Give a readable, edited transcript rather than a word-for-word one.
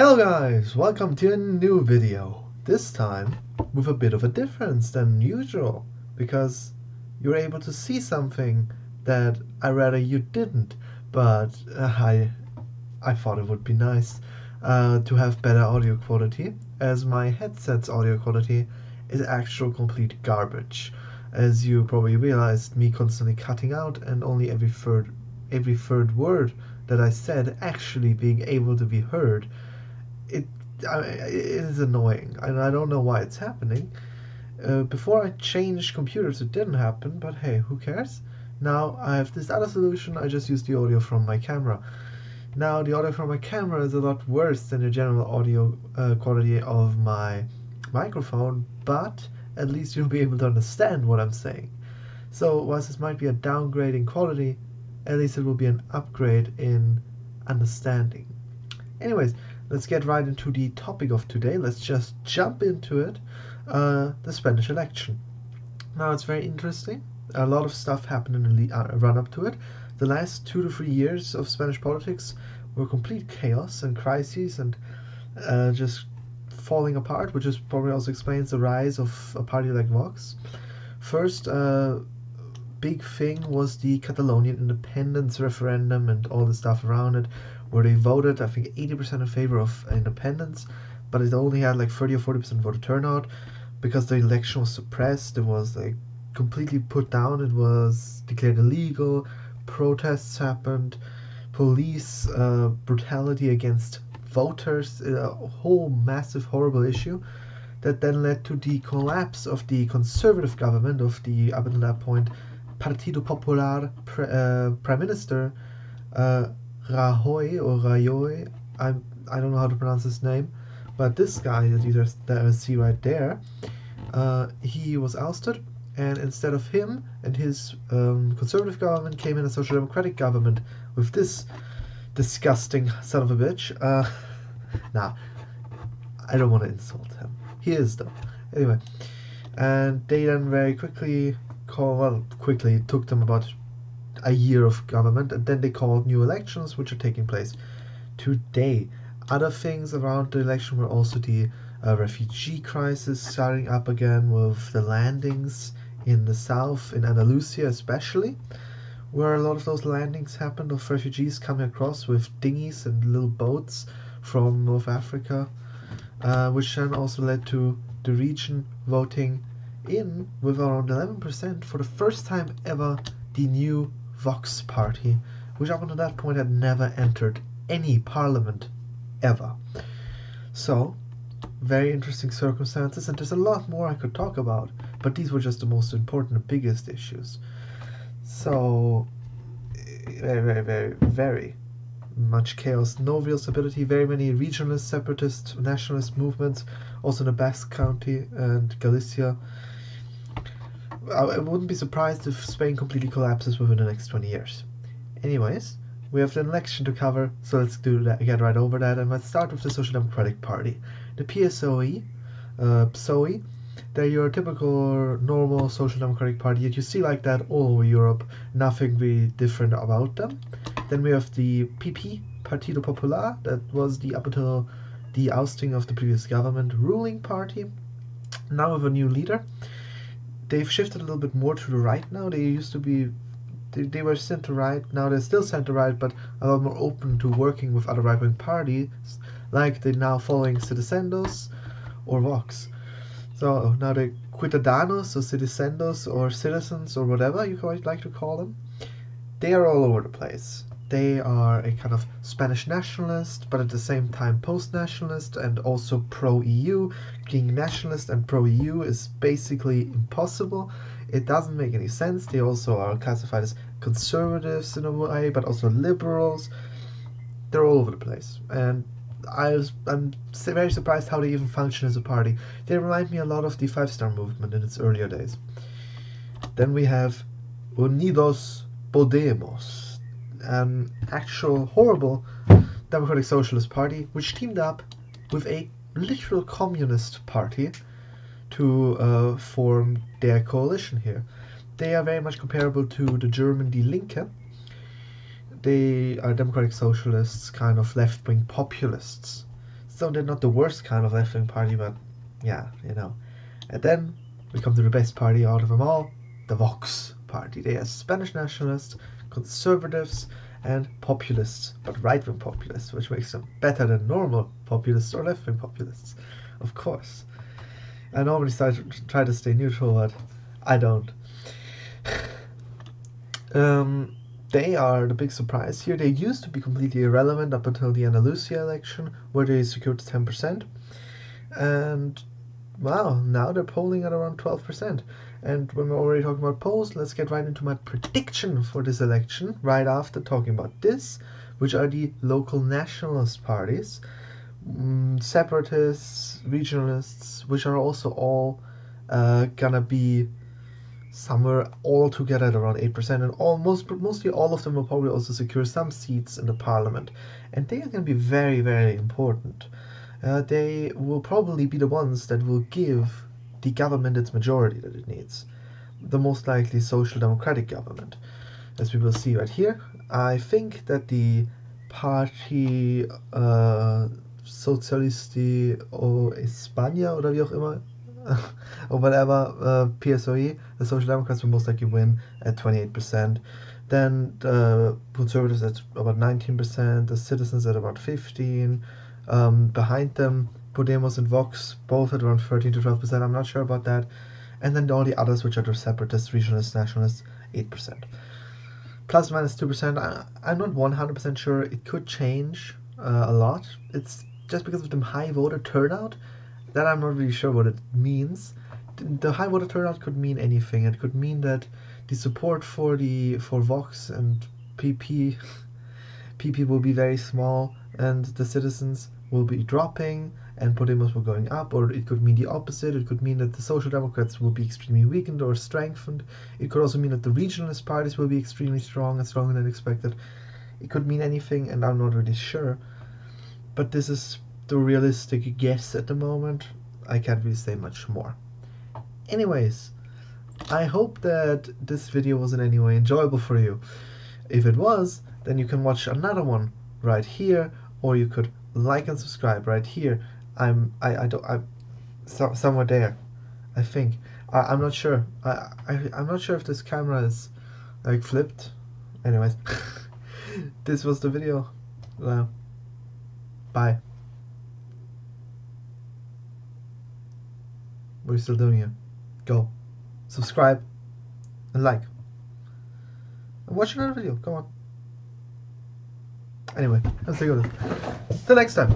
Hello guys, welcome to a new video. This time with a bit of a difference than usual, because you're able to see something that I rather you didn't, but I thought it would be nice to have better audio quality, as my headset's audio quality is actual complete garbage. As you probably realized, me constantly cutting out and only every third word that I said actually being able to be heard. It, it is annoying, and I don't know why it's happening. Before I changed computers, it didn't happen, but hey, who cares? Now I have this other solution. I just use the audio from my camera. Now the audio from my camera is a lot worse than the general audio quality of my microphone, but at least you'll be able to understand what I'm saying. So whilst this might be a downgrade in quality, at least it will be an upgrade in understanding. Anyways, let's get right into the topic of today. Let's just jump into it. The Spanish election. Now it's very interesting. A lot of stuff happened in the run up to it. The last 2 to 3 years of Spanish politics were complete chaos and crises and just falling apart, which is probably also explains the rise of a party like Vox. First big thing was the Catalonian independence referendum and all the stuff around it, where they voted, I think, 80% in favor of independence, but it only had like 30 or 40% voter turnout because the election was suppressed. It was like completely put down. It was declared illegal. Protests happened. Police brutality against voters. A whole massive, horrible issue that then led to the collapse of the conservative government of the, up until that point, Partido Popular Prime Minister Rajoy or Rajoy. I don't know how to pronounce his name, but this guy that you just see right there, he was ousted, and instead of him and his conservative government came in a social democratic government with this disgusting son of a bitch. Nah, I don't want to insult him. He is though. Anyway, and they then very quickly it took them about a year of government, and then they called new elections, which are taking place today. Other things around the election were also the refugee crisis starting up again, with the landings in the south, in Andalusia especially, where a lot of those landings happened of refugees coming across with dinghies and little boats from North Africa, which then also led to the region voting in with around 11% for the first time ever the new Vox party, which up until that point had never entered any parliament ever. So, very interesting circumstances, and there's a lot more I could talk about, but these were just the most important and biggest issues. So, very much chaos, no real stability, very many regionalist, separatist, nationalist movements, also in the Basque County and Galicia. I wouldn't be surprised if Spain completely collapses within the next 20 years. Anyways, we have the election to cover, so let's do that, get right over that, and let's start with the Social Democratic Party. The PSOE, PSOE, they're your typical normal Social Democratic Party that you see like that all over Europe, nothing really different about them. Then we have the PP, Partido Popular, that was the up until the ousting of the previous government ruling party, now with a new leader. They've shifted a little bit more to the right now. They used to be, they were center right, now they're still center right, but a lot more open to working with other right-wing parties, like they're now following Citizendos or Vox. So now they're Ciudadanos or Citizendos or Citizens or whatever you quite like to call them. They are all over the place. They are a kind of Spanish nationalist, but at the same time post-nationalist and also pro-EU. Being nationalist and pro-EU is basically impossible. It doesn't make any sense. They also are classified as conservatives in a way, but also liberals. They're all over the place. And I'm very surprised how they even function as a party. They remind me a lot of the Five Star Movement in its earlier days. Then we have Unidos Podemos, an actual horrible Democratic Socialist Party, which teamed up with a literal communist party to form their coalition here. They are very much comparable to the German Die Linke. They are democratic socialists, kind of left-wing populists. So they're not the worst kind of left-wing party, but yeah, you know. And then we come to the best party out of them all, the Vox party. They are Spanish nationalists, conservatives, and populists, but right-wing populists, which makes them better than normal populists or left-wing populists, of course. I normally try to stay neutral, but I don't. They are the big surprise here. They used to be completely irrelevant up until the Andalusia election, where they secured 10%. And wow, now they're polling at around 12%. And when we're already talking about polls, let's get right into my prediction for this election, right after talking about this, which are the local nationalist parties, separatists, regionalists, which are also all gonna be somewhere all together at around 8%, and mostly all of them will probably also secure some seats in the parliament, and they are going to be very, very important. They will probably be the ones that will give the government its majority that it needs, the most likely social democratic government, as we will see right here. I think that the Party Socialisti o España, oder wie auch immer, or whatever, PSOE, the Social Democrats will most likely win at 28%. Then the Conservatives at about 19%, the Citizens at about 15%. Behind them, Podemos and Vox both at around 13 to 12%. I'm not sure about that. And then all the others, which are the separatists, regionalists, nationalists, 8%. Plus minus 2%. I'm not 100% sure. It could change a lot. It's just because of the high voter turnout that I'm not really sure what it means. The high voter turnout could mean anything. It could mean that the support for Vox and PP will be very small, and the Citizens will be dropping, and Podemos will going up. Or it could mean the opposite. It could mean that the Social Democrats will be extremely weakened or strengthened. It could also mean that the regionalist parties will be extremely strong and stronger than expected. It could mean anything, and I'm not really sure. But this is the realistic guess at the moment. I can't really say much more. Anyways, I hope that this video was in any way enjoyable for you. If it was, then you can watch another one right here, or you could like and subscribe right here. I'm somewhere there, I think. I'm not sure. I'm not sure if this camera is like flipped. Anyways, this was the video. Bye. What are you still doing here? Go. Subscribe. And like. And watch another video. Come on. Anyway, let's take this. Till next time.